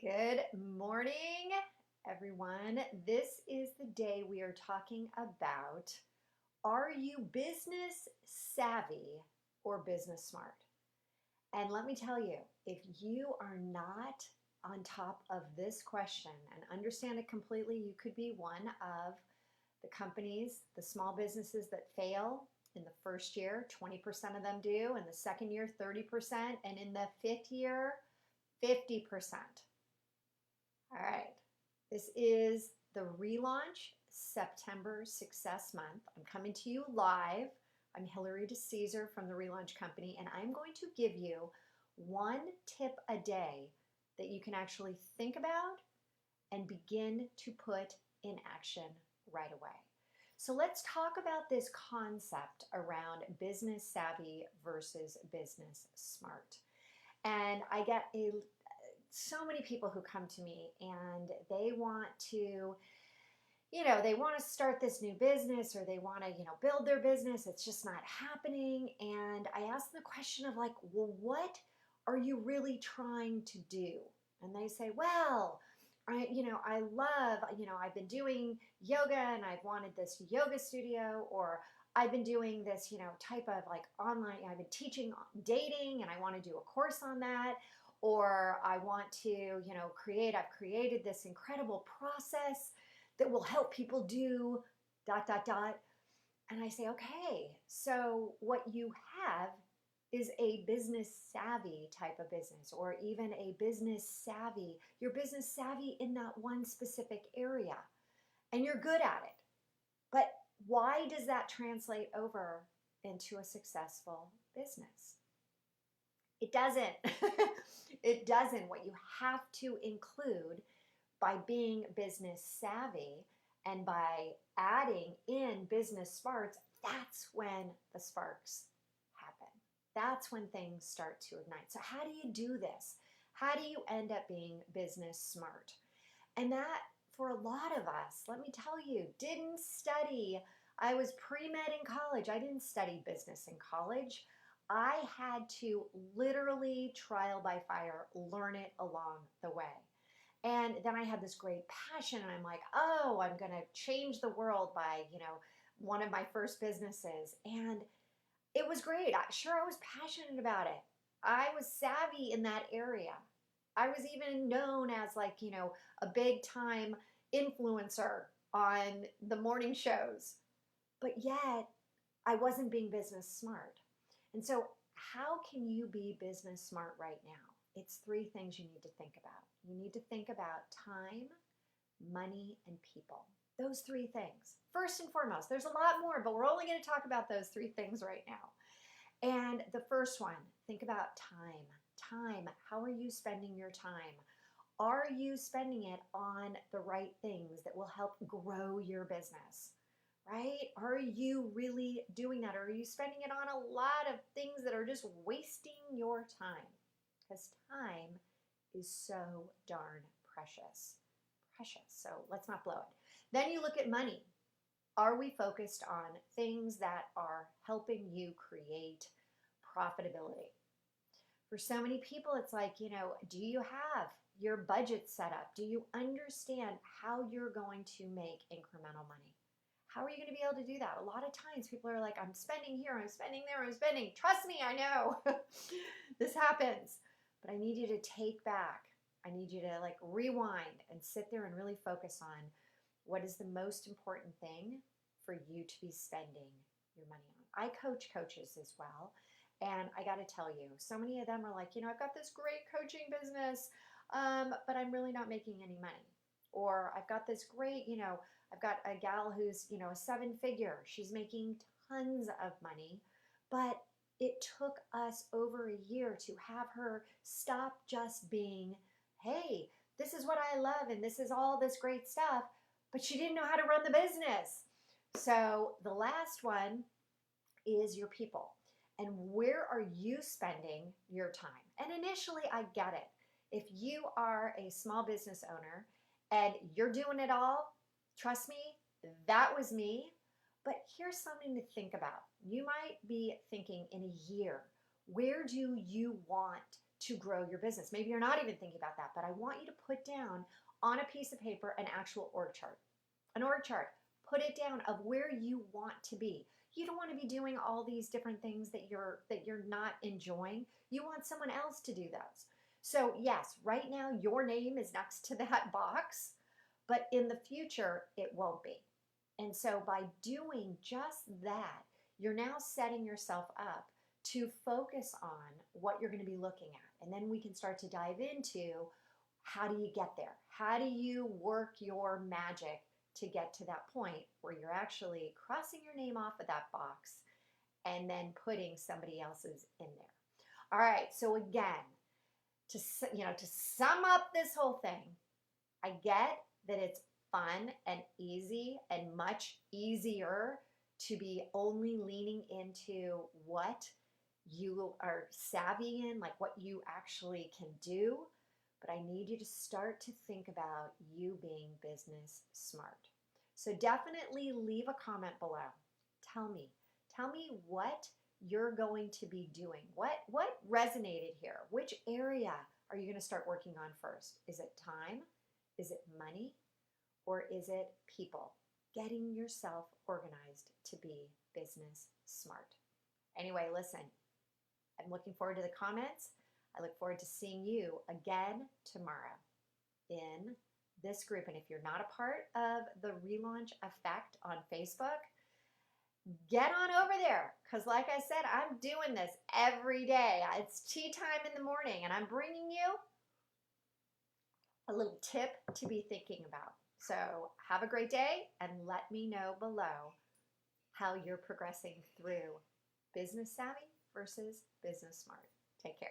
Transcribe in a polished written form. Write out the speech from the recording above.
Good morning, everyone. This is the day we are talking about, are you business savvy or business smart? And let me tell you, if you are not on top of this question and understand it completely, you could be one of the companies, the small businesses that fail in the first year. 20% of them do. In the second year, 30%. And in the fifth year, 50%. All right. This is the relaunch September Success Month. I'm coming to you live. I'm Hillary DeCesar from the Relaunch Company, and I'm going to give you one tip a day that you can actually think about and begin to put in action right away. So let's talk about this concept around business savvy versus business smart. And I get so many people who come to me and they want to, they want to start this new business, or they want to, build their business. It's just not happening. And I ask them the question of like, well, what are you really trying to do? And they say, well, I love, I've been doing yoga and I've wanted this yoga studio, or I've been doing this, type of like online, I've been teaching dating and I want to do a course on that. Or I want to, I've created this incredible process that will help people do dot, dot, dot. And I say, okay, so what you have is a business savvy type of business, or even a business savvy. You're business savvy in that one specific area and you're good at it. But why does that translate over into a successful business? It doesn't. It doesn't. What you have to include by being business savvy and by adding in business smarts, that's when the sparks happen. That's when things start to ignite. So, how do you do this? How do you end up being business smart? And that, for a lot of us, let me tell you, didn't study. I was pre-med in college. I didn't study business in college. I had to literally trial by fire, learn it along the way. And then I had this great passion, and I'm like, oh, I'm going to change the world by, one of my first businesses. And it was great. I was passionate about it. I was savvy in that area. I was even known as like, a big time influencer on the morning shows. But yet I wasn't being business smart. And so, how can you be business smart right now? It's three things you need to think about. You need to think about time, money, and people. Those three things. First and foremost, there's a lot more, but we're only going to talk about those three things right now. And the first one, think about time. Time. How are you spending your time? Are you spending it on the right things that will help grow your business? Right? Are you really doing that? Or are you spending it on a lot of things that are just wasting your time? Because time is so darn precious. Precious. So let's not blow it. Then you look at money. Are we focused on things that are helping you create profitability? For so many people, it's like, do you have your budget set up? Do you understand how you're going to make incremental money? How are you going to be able to do that? A lot of times people are like, I'm spending here, I'm spending there, I'm spending. Trust me, I know this happens. But I need you to take back. I need you to like rewind and sit there and really focus on what is the most important thing for you to be spending your money on. I coach coaches as well. And I got to tell you, so many of them are like, I've got this great coaching business, but I'm really not making any money. Or I've got this great, I've got a gal who's, a seven figure. She's making tons of money, but it took us over a year to have her stop just being, hey, this is what I love and this is all this great stuff, but she didn't know how to run the business. So the last one is your people. And where are you spending your time? And initially, I get it. If you are a small business owner and you're doing it all, trust me, that was me. But here's something to think about. You might be thinking in a year, where do you want to grow your business. Maybe you're not even thinking about that, but I want you to put down on a piece of paper an actual org chart. An org chart. Put it down of where you want to be. You don't want to be doing all these different things that you're not enjoying. You want someone else to do those. So yes, right now your name is next to that box, but in the future it won't be. And so by doing just that, you're now setting yourself up to focus on what you're going to be looking at. And then we can start to dive into how do you get there? How do you work your magic to get to that point where you're actually crossing your name off of that box and then putting somebody else's in there. All right, so again, to sum up this whole thing, I get that it's fun and easy and much easier to be only leaning into what you are savvy in, like what you actually can do. But I need you to start to think about you being business smart. So definitely leave a comment below. Tell me what you're going to be doing. What resonated here? Which area are you going to start working on first? Is it time? Is it money? Or is it people? Getting yourself organized to be business smart. Anyway, listen, I'm looking forward to the comments. I look forward to seeing you again tomorrow in this group. And if you're not a part of the Relaunch Effect on Facebook, get on over there, because like I said, I'm doing this every day. It's tea time in the morning, and I'm bringing you a little tip to be thinking about. So have a great day, and let me know below how you're progressing through business savvy versus business smart. Take care.